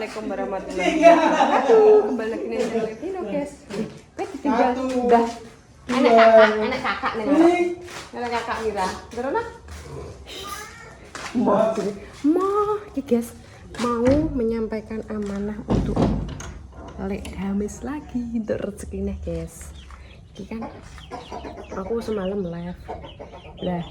Assalamualaikum warahmatullahi wabarakatuh. Kembali lagi nih channel Vino guys. Tinggal udah anak kakak nih. Anak kakak Mira. Berona? Ya guys, mau menyampaikan amanah untuk Lek Dames lagi untuk rezeki nih guys. Ini kan aku semalam live lah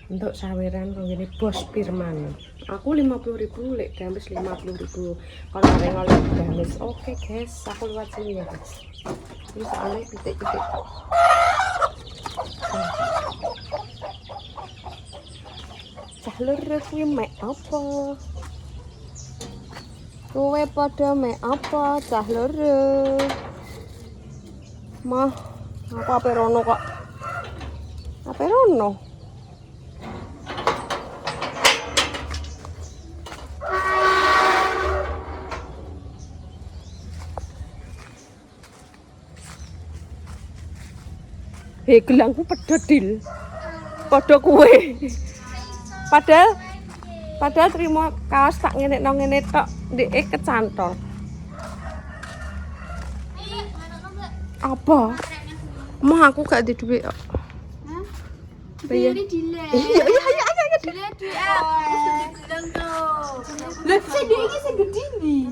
untuk saweran ini bos Firman aku 50.000, Lek Dames 50.000 kalau ada yang oleh Dames. Oke guys, aku lewat sini ya guys, ini soalnya titik-titik jalur kuwi mek apa kowe pada mek apa jalur mah aku apa rono kok apa rono gelangku pedodil padha kue padahal terima kaos tak ngene nang ngene tok ndek kecantol apa mah aku gak di duit kok iya lah segede nih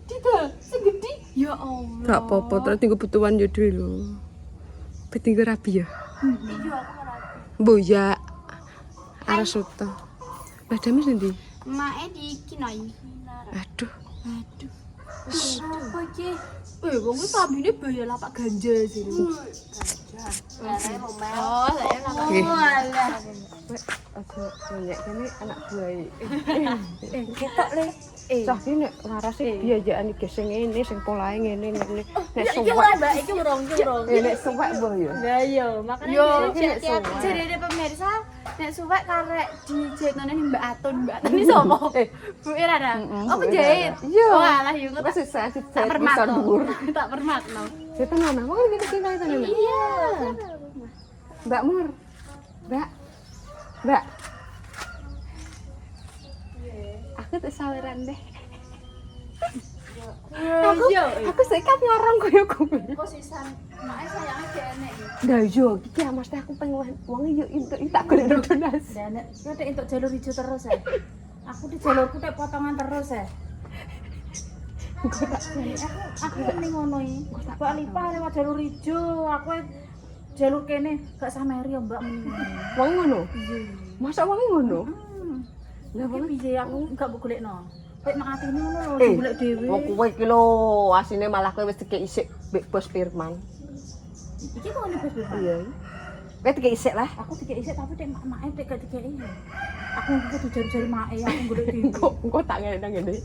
tidak segede ya Allah gak apa-apa terus tinggal butuhan yo dhewe lho tinggal rapi ya boya arah soto lah Dames nanti mae di kinoi aduh apa iki wong iki pambine bayar lapak ganja sih saya mau oh saya alah ojo banyak kene anak buah ketok le cah iki nek larase biayaan iki sing ngene sing polahe ngene nek iki ora Mbak iki urung nek suwek mbah ya lah iya makane jarene pemirsa nek suwek karek dijetone Mbak Atun iki sapa Bu Ira ada apa jahit oh alah yo kok wis saya tak permatno Setan mana mau kita cinta itu nih iya Mbak Mur Mbak aku tuh saweran deh aku sekat ngorong koyo kowe kok sisan mak sayangnya gak enek dah yo iki mesti aku pengen wong yo entuk tak golek donasi nek kowe entuk jalur hijau terus ya aku di jalurku tek potongan terus ya aku ning ngono iki Mbak Lipah lewat jalur hijau aku jalur kene gak sameri ya Mbak muni wong ngono iya masa wong ngono lah wong piye aku gak mbok golekno nek mak atine ngono lho golek dhewe kok kowe iki lho asine malah kowe wis dikek isik mbek Bos Firman iki kok ngene Bos Firman iya kowe dikek isik lah aku dikek isik tapi nek mak-make tek gak dikeki aku kudu jari-jari make aku golek dhewe engko tak ngene nang ngene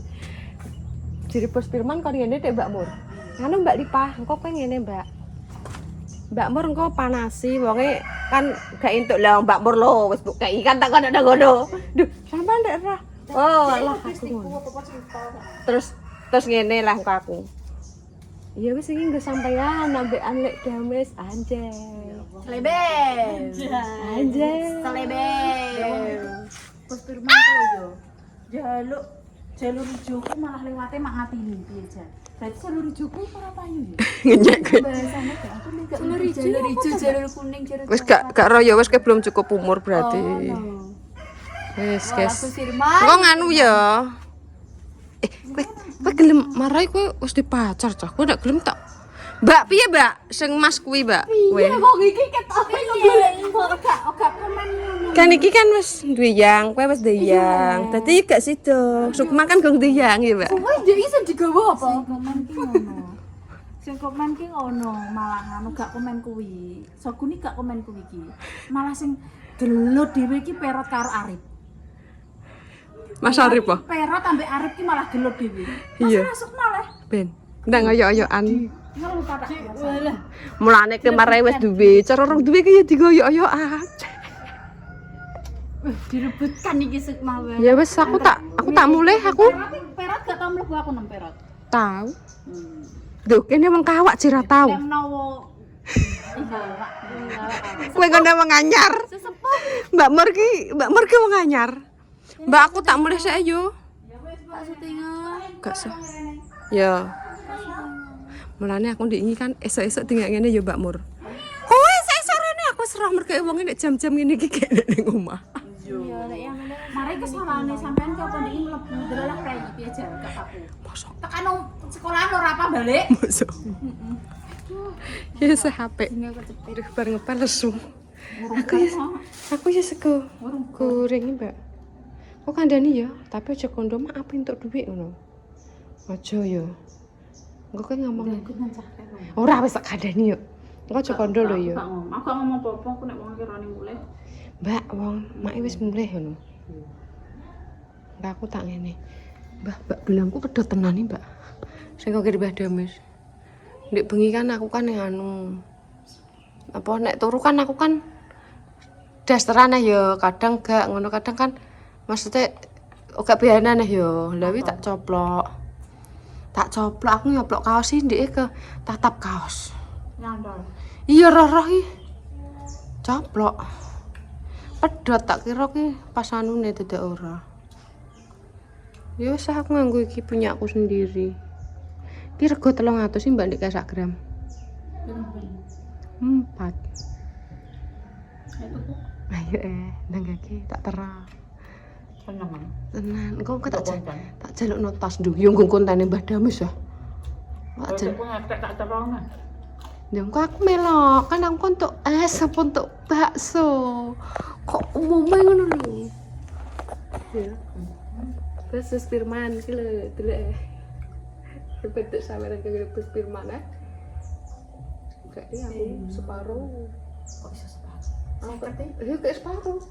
jadi Bos Firman kok ngene tek Mbak Mur anu Mbak Lipah engko kowe ngene Mbak Mur engko panasi wonge kan gak entuk lah Mbak Mur lho wis mbok kei kan tak kono nang ngono duh sampean ndek ra oh alah aku ngono terus ngene lah engko aku iya wis iki nggo sampean ambekan Lek Dames anjay selebem Bos Firman ku yo jalur hijauku malah lewate mak ngatini piye jan berarti jalur hijauku ora payu ya ngenyek kowe bahasane gak aku ning jalur hijau jalur kuning jalur wis gak royo wis belum cukup umur berarti wis guys Bos Firman kok nganu ya kowe gelem marai kowe wis dipacar cah kowe ndak gelem tak Mbak piye Mbak sing Mas kuwi Mbak kowe kok iki ketoke gak komen ngono kan iki kan wis duwe yang kowe wis duwe yang dadi gak sida Sukma kan gong duwe yang ya Mbak wis yo iso digawa apa sing komen ki ngono malah ngono gak komen kuwi Soguni gak komen kuwi iki malah sing delok dhewe iki perot karo Arif Mas Arif apa perot ambek Arif ki malah delok dhewe iya masuk malah ben ndang oyo-oyoan ngono tak mulane kemarin wis duwe cara rong duwe ki ya digoyok-oyokan direbutkan iki Sukma wae ya wis aku tak mulih aku perot gak tau mlebu aku nang perot tahu Duh, kene wong kawak jera tau. Menawa Kowe ngono wong anyar. sesepuh Mbak Mur ki wong anyar. Mbak aku tak mulih sik yo. Kak syutingan. Gak sah. Ya. Mulane aku ndek kan esuk-esuk tinggal ngene ya Mbak Mur. Oh, esuk-esuk rene aku serah mergo wong nek jam-jam ngene iki gek ning omah. Iya, lek yang mari kesalahannya sampean kok pondok iki mlebu delalah prei piye jar gak aku. Mosok. Tekan sekolahan ora apa balik. Mosok. Ya HP. Ini kecepet. Aduh bar ngepel lesu. Aku ya sego goreng Mbak. Kok kandhani ya, tapi aja kondo mak apa entuk dhuwit ngono. Aja ya. Engko kowe ngomong. Ora wis tak kandhani yo. Engko aja kondo lho ya. Aku gak ngomong apa-apa, aku nek wong kirane mulih. Mbak, wong mak wis mulih ngono. Enggak aku tak ngene. Mbak bilangku pedot tenan nih, Mbak. Sing kok Mbah Damis. Ndek bengi kan aku kan yang anu. Apa nek turu kan aku kan dasteran ya, kadang gak ngono, kadang kan maksudnya gak bianan ya. Lah wi tak coplok. Tak coplok aku nyoplok kaos iki ndek ke tatap kaos. Nyandol. Iya roh-roh iki. Coplok. Pedot tak kira ki pas anune dadak ora. Ya wis aku nganggo iki punya aku sendiri. Ki rego 300 sih Mbak ndek Instagram. 4. Ayo nang iki tak terang. Tenan, engko tak jalukno tas nduk yo nggo kontene Mbah Damis ya. Tak jaluk. Tak terong. Ya engko aku melok, kan aku untuk es apa untuk bakso. Kok umumnya ngono lho. Ya. Terus Firman iki lho, delok. Bentuk saweran kaya Firman ah. Kayak aku separuh. Kok bisa separuh? Aku ya kayak separuh.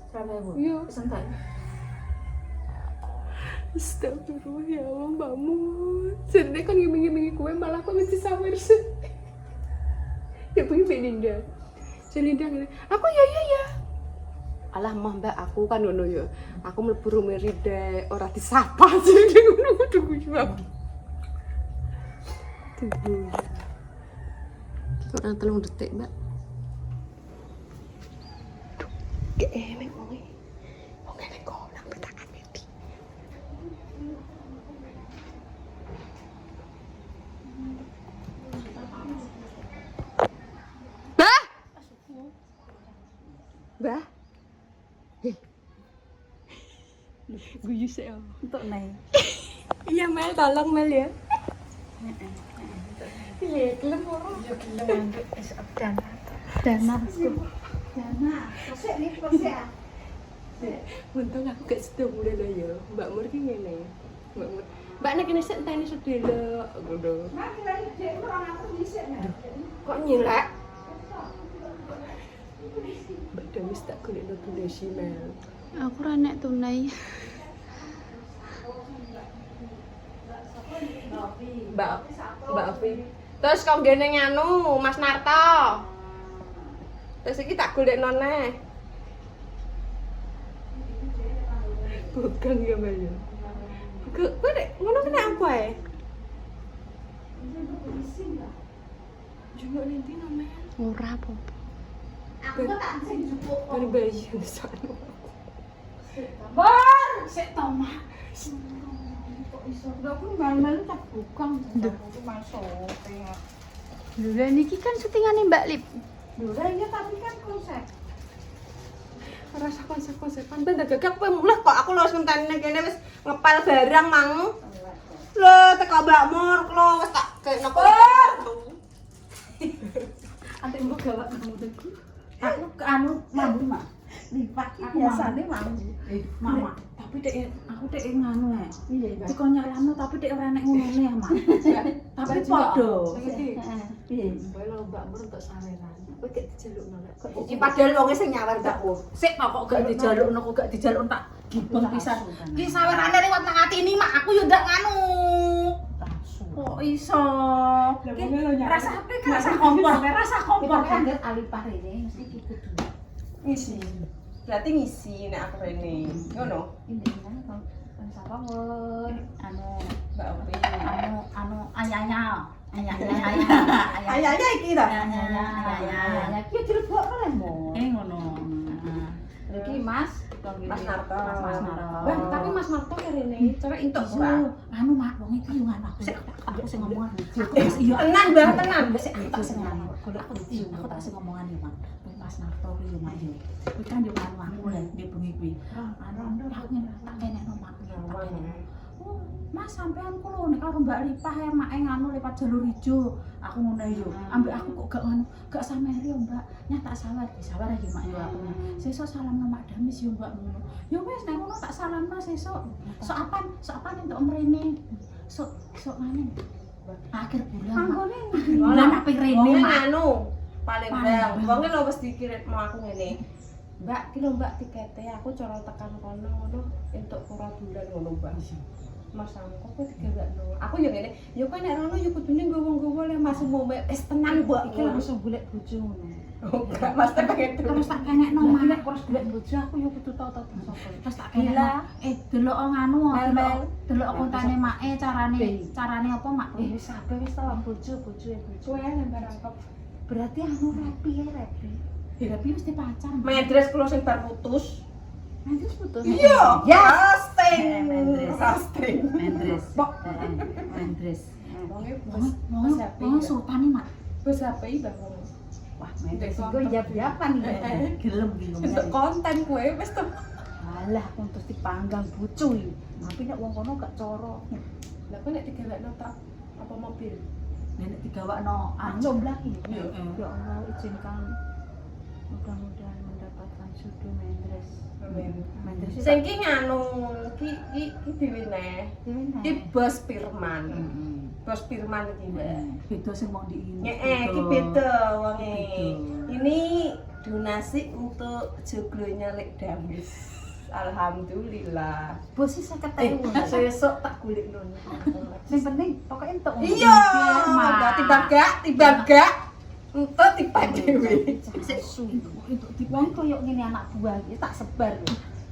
Iya. Santai. Astagfirullah ya Allah mbakmu. Jadi kan ngiming-ngimingi kue malah kok mesti sawer sih. Ya punya Mbak Linda. Si Linda ngene, aku ya. Alah mah mbak aku kan ngono ya. Aku mlebu rumah Rida ora disapa jadi ngono kudu guyu. Tunggu. Orang 3 detik, Mbak. Emek wong iki. Wong ngene kok nang petakan iki. Bah. Bah. Guyu sih. Untuk naik. Iya Mel, tolong Mel ya. Iya, kelem ora. Yo kelem wis dana. Dana. Kosek nih kosek. Untung aku gak sedih mulai lho ya. Mbak Mur ki ngene. Mbak Mur. Mbak nek kene sik enteni sedelo ngono. Nah, kira dek orang aku dhisik nek. Kok nyelak? Mbak Damis tak golekno donasi Mel. Aku ra nek tunai. Mbak Afi. Terus kok ngene nganu Mas Narto. Terus iki tak golekno neh. Bukan ya Mel. Kowe nek ngono kene apa ae? Jumbo nanti namanya. Ora apa-apa. Aku tak sing jupuk. Bari bayi sono. Bar, sik to mah. Kok iso aku malam-malam tak bukang aku masuk. Lha niki kan syutingane Mbak Lip. Lho iya tapi kan konsep. Rasa konsep-konsepan ben gagak kowe mulih kok aku lho ngenteni kene wis ngepel barang mang. Lho teko Mbak Mur lho wis tak gekno kok. Ate mbok gawak kamuku. Aku ke anu mambu mah. Lipat biasane mambu. Mama, tapi aku dek nganu ae. Iya, dikon nyalano tapi dek ora nek ngomongne ya, Mak. Tapi padha. Piye? Kowe lho Mbak Mur untuk saweran. Kowe gak dijalukno lek. Iki padahal wonge sing nyawer Mbak Mur. Sik kok gak dijalukno kok gak dijaluk tak gibeng pisan. Ki sawerane liwat nang atine Mak, aku yo ndak nganu. Kok iso? Rasa apa kan rasa kompor kan alipah ini mesti gitu tuh. Ngisi. Berarti ngisi nek aku rene. Ngono. Ini kan sapa won Mbak Afi. ayanya Ayahnya iki ta? ayanya ki dilebok oleh mo ngono iki Mas Mas Narto. Mas Narto. Bah, tapi Mas Narto kene cewek entuk Iya, ora? anu mak wong iki yo ngono aku sing ngomongan. Iya, tenan Mbah, tenan. Aku sing ngomongan. Aku tak sing ngomongan iki mak. Mas Narto kuwi yo mak yo. Kuwi kan yo anu aku lho di bengi kuwi. Anu aku tak kenekno mak. Oh, Mas sampean kulo nek karo Mbak Lipah ya mak nganu lewat jalur ijo. Aku ngono yo. Ambek aku kok gak ngono, gak sameri yo Mbak. Nyata sawar iki mak yo aku. Sesuk salamno Mak Damis yo Mbak ngono. Yo wis nek ngono tak salamno sesuk. Sok apaan entuk mrene. Sok ngene. Akhir bulan. Anggone bulan apik rene mak. Anu paling bang, wonge lho wis dikirim mau aku ngene. Mbak, ki lho Mbak tikete aku cara tekan kono ngono entuk pura bulan ngono Mbak. Mas aku kok digawakno. Aku yo ngene, yo kan nek rono yo kudune nggowo-nggowo le Mas umum wis tenan Mbak. Iki langsung golek bojo ngono. Oh, Mas tak pengen Terus tak kenekno mak nek terus golek bojo aku yo kudu tau sapa. Terus tak kenekno. Delok nganu, delok kontane make carane apa mak? wis sabar wis tau bojo ya lembaran kok. Berarti anu rapi. Rapi mesti pacar. Medres kula sing bar putus. Mendres putus. Iya. Casting. Mendres. Pok. Mendres. Wonge Wong sultan mak. Wis HP Mbak. Wah, mendres iku yap-yapan iki. Gelem iki Untuk konten kowe wis tuh. Alah, untuk dipanggang bojo iki. Tapi nek wong kono gak coro. Lah kok nek digawakno tak apa mobil? Nek digawakno jomblang iki. Iya. Ya Allah, izinkan mudah-mudahan mendapatkan jodoh Mendres. Mendres Sing ki nganu ki dhewe neh. Ki Bos Firman. Bos Firman iki, Mbak. Beda sing wong diini. Ki beda wonge. Ini donasi untuk joglonya Lek Damis. Alhamdulillah. Bos sih 50.000. Sesuk tak golek nono. Sing penting pokoke entuk. Iya, tiba gak. Entuk tiba dhewe. Untuk diwong koyo ngene anak buah iki tak sebar.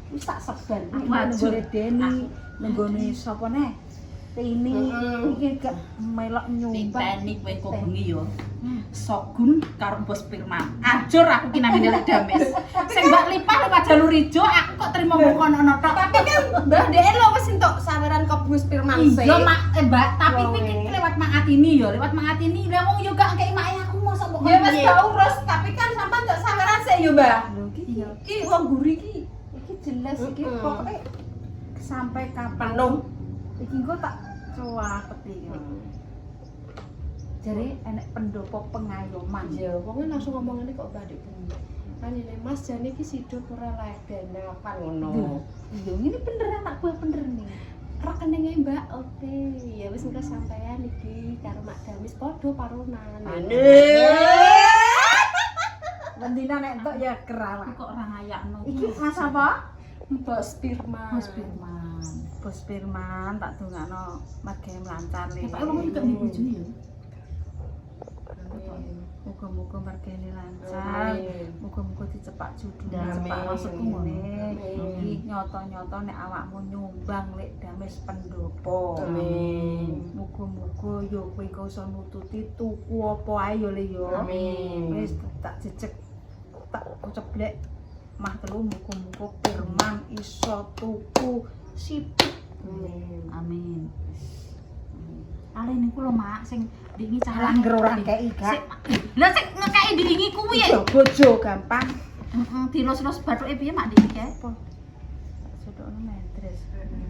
Wis tak sebar. Nggone Deni, nggone sapa neh? Ini iki gak melok nyumbang. Titeni kowe kok bengi yo. Sogun karo Bos Firman. Ajur aku ki namine Lek Damis. Sing Mbak Lipah lewat jalur ijo aku kok terima bukono tok. Tapi kan Mbah Dek lho wis entuk saweran ke Bos Firman sih. Iya Mak, Mbak, tapi iki lewat Mak Atini yo, lewat Mak Atini. Lah wong yo gak ngekeki mak aku mosok kok. Ya wis gak urus, tapi kan sampean entuk saweran sih yo, Mbah. Lho iki Ki wong guri ki. iki jelas iki pokoke sampai kapan Penuh. iki engko tak cuwapet iki. Jadi enek pendopo pengayoman. Ya, wonge langsung ngomongane kok Mbah Dek bumi. Kan ini Mas jane iki sido ora ledene apa ngono. Iya, ini bener anak buah bener nih. Rekeninge Mbak, oke. Ya wis engko sampean iki karo Mak Damis padha parunan. Mendina nek entuk ya kerawak. Kok ora ngayakno. Iki Mas apa? Bos Firman. Bos Firman. Bos Firman tak dongakno mergane lancar le. Pak wong iki gak duwe bojo yo. Muga-muga mergane lancar. Muga-muga dicepak judul, Amin. cepak masuk ngene. Amin. Iki nyoto-nyoto nek awakmu nyumbang Lek Damis pendopo. Amin. Muga-muga yo kowe iso iso nututi tuku apa ae yo Le yo. Amin. Wis tak jejeg tak ceblek mah telu muga-muga Firman iso tuku sipit. Amin. Ale niku lho Mak sing dingi cah Langger ora kei gak. Lah sing ngekeki dingi kuwi ya. Bojo gampang. Heeh, dilus-lus bathuke piye Mak dingi kae? Apa? Tak sodokno Mendres.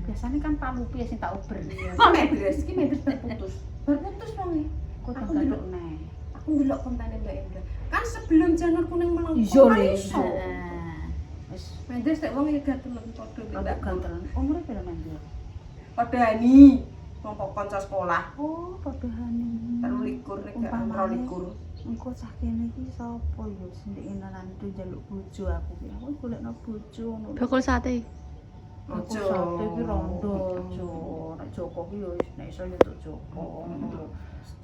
Biasanya kan Pak Lupi sing tak uber. Kok Medres iki Medres terputus. Berputus wonge. Kok tak Aku gadok neh. Aku ndelok kontane Mbak Indra. Kan sebelum janur kuning melengkung. Iya, kan Le. iso. Wis Medres nek wong iki gatelan padha rada gantelan. Umure pira Mendres? Padha ani. Wong kanca sekolah. Oh, padahane. 23 nek gak Umpamane. 23. Engko cah kene iki sapa ya sing enanan itu njaluk bojo aku ki. Aku golekno bojo ngono. Bakul sate. Aku Ojo. sate iki rondo, Jo. Nek Joko ki yo nek iso nyentuk Joko.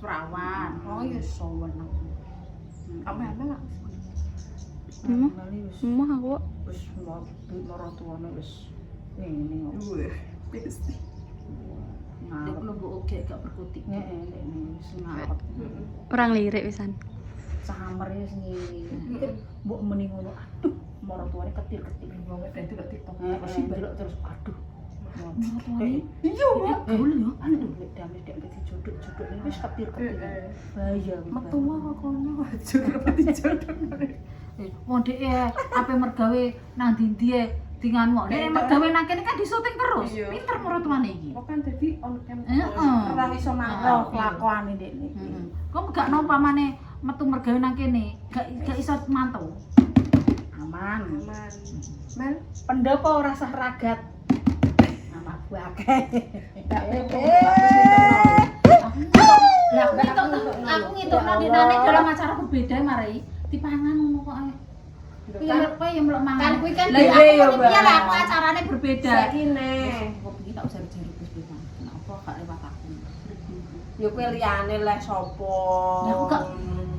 Perawan. Oh, ya iso weneng. Amel lah. Emang? Mali wis Emang aku wis marang tuane wis ngene kok. Pasti. Nek Ngarep. kula mbok oge gak berkutik. Nek wis ngarep. orang lirik pisan. Camer wis ngene. Iki mbok meni ngono. Aduh, Maratuane ketir-ketir wong berarti lek TikTok terus Heeh. belok terus aduh. Maratuane. Iya, gaul yo. Aduh lek dames dek dijodok-jodok ini wis ketir-ketir. Bahaya. Metu wae kono ajur pati jodoh. Wong dhek ape mergawe nang ndi dinganmu. Nek mergawe nang kene kan disuting terus. Iya. Pinter maratuane iki. Kok kan dadi on cam. Heeh. Ora iso mangkok kelakuane ndekne iki. Kok gak no pamane metu mergawe nang kene, gak iso mantau. Aman. Aman. Mel, Pendopo ora sah ragat. Nama gue akeh. Aku ngitokno dinane dalam acara berbeda mari dipangan ngono kok ae. Piye kowe yang melok mangan. Kan kuwi kan Lah dhewe iya ya, Mbak. piye lah aku acarane berbeda. Saiki ne. Kok iki tak usah jari Gus Firman. Kenapa gak lewat aku? Yo kowe liyane leh sapa? Ya, aku gak-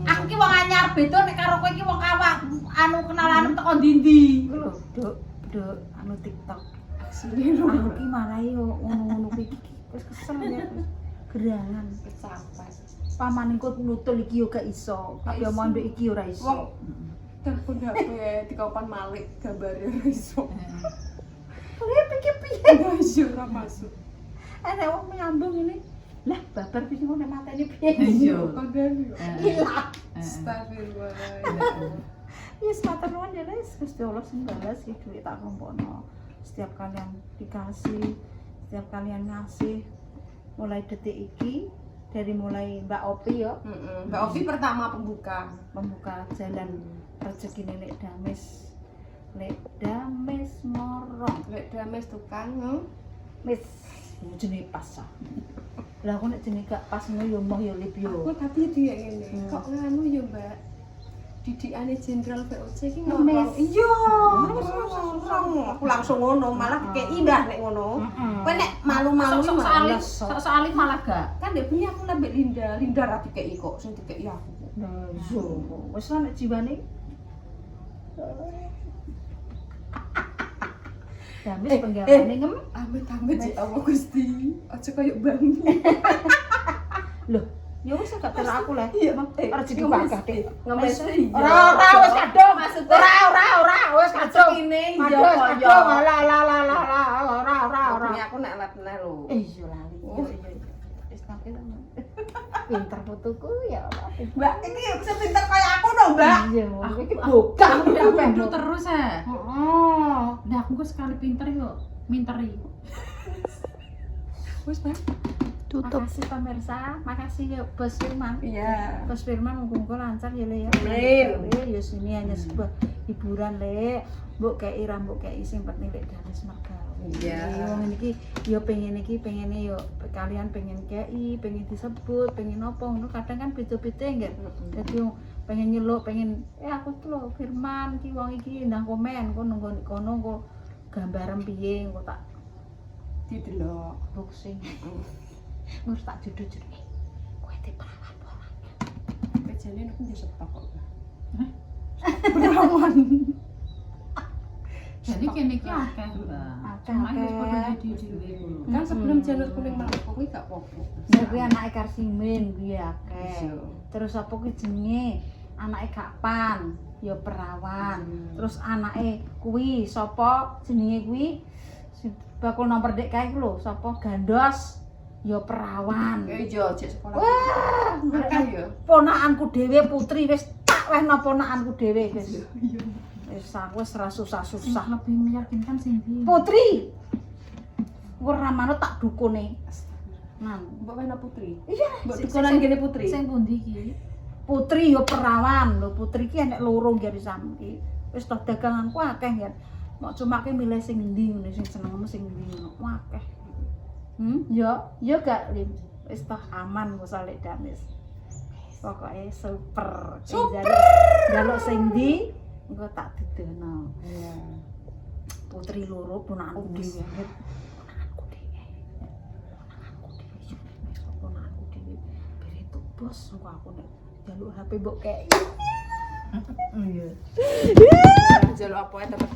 Aku ki wong anyar beda nek karo kowe ki wong kawak anu kenalan teko ndi-ndi. Iku lho, Duk, anu TikTok. Aku ki malah yo ngono-ngono iki wis kesel ya. Gerangan capek. paman engko nutul iki yo gak iso. Tapi Gak iso. omong nduk iki ora iso. Wong telepon HP dikaupan Malik gambare ora iso. Kowe piye-piye? Ora iso ora masuk. Ana wong nyambung ini. Lah, babar piye kok nek mateni piye? Iya. Kandhani yo. Hilang. Astagfirullah. Yes, matur nuwun ya guys, Gusti Allah sing balas iki duit tak kompono. Setiap kalian dikasih, setiap kalian ngasih mulai detik iki dari mulai Mbak Opi yo Mbak Ovi pertama pembuka. membuka jalan rezeki Lek Dames. Lek Dames morong. Lek dames tukang no. Wis jenenge pas. Lah aku nek jenenge gak pas ngono yo moh yo lip Aku yo. tapi dia ngene. Kok nganu ya, Mbak? Didikane Jenderal VOC iki Ngemis. ngomong. Iya. Aku langsung ngono, malah kayak indah nek ngono. Kowe nek malu-malu Sok males. soalnya malah gak. Kan dek punya aku lambek Linda ra dikeki kok, sing dikeki aku. Nah, yo wis lah nek jiwane Dames penggaweane ngem. Amit-amit ya Allah Gusti. Aja koyo bangi. Loh, ya wis gak terus aku lah. Iya, Rezeki bakal dek. Ngemis. Ora wis kadung. Maksudnya Ora wis kadung. ini Kadung yo kadung. yo. Ora. Ini aku nek lep meneh lho. Iya lali. Wis sampe temen. Pinter putuku ya Allah. Mbak, ini bisa pinter kayak aku dong, Mbak. Iya, iki bokah Kamu udah bodoh terus ya. Heeh. Nah aku kok sekali pinter yuk, minteri. Wis, Mbak. Tutup. Makasih pemirsa, makasih ya Bos Firman. Iya. Bos Firman muga lancar ya Le ya. Amin. Ya sini hanya sebuah hiburan Le. Mbok kei ra mbok kei sing penting lek Dames mergawe. Iya. Wong iki ya pengen pengene yo kalian pengen kei, pengen disebut, pengen apa ngono kadang kan beda-beda enggak. Dadi pengen nyeluk, pengen aku tuh lho Firman iki wong iki ndang komen kok nunggu kono kok gambaran piye kok tak Didelok. boxing. Wis tak jodoh-jodoh. Kowe te perawan ora? Pejane aku bisa stok kok. Jadi kene iki akeh, Mbak. Akeh, Cuma iki akeh. padha dhewe dulu. Kan sebelum janur kuning melaku kuwi gak apa-apa. Ya kuwi anake Karsimin kuwi akeh. Iya. Terus apa kuwi jenenge? Anake Kapan, ya perawan. Terus anake kuwi sapa jenenge kuwi? Bakul nomor dek kae ku lho, sapa Gandos, ya perawan. Iya, cek sekolah. Wah, Akeh ya. ponakanku dhewe Putri wis tak wehna ponakanku dhewe wis. Iya. Wis aku wis ora Sing susah-susah. lebih meyakinkan sing ndi? Putri. Ora manut tak dukune. Nang Mbak Wena Putri. iya, Mbak dukonan gene Putri. Sing pundi iki? Putri yo perawan lho, Putri ki enek loro ngene sampe. Wis toh daganganku akeh ya. Mok cuma ki milih sing endi ngene sing senengmu sing endi ngono akeh. Yo gak Lim. Wis toh aman mosok Lek Dames. Pokoke super. Super. Jaluk sing endi engko tak didono. Iya. Putri loro ponakanku dhewe. Ponakanku dhewe. Ponakanku dhewe. Wis ponakanku dhewe. Beretuk bos engko aku nek jaluk HP mbok kei. Jaluk apa ya tetep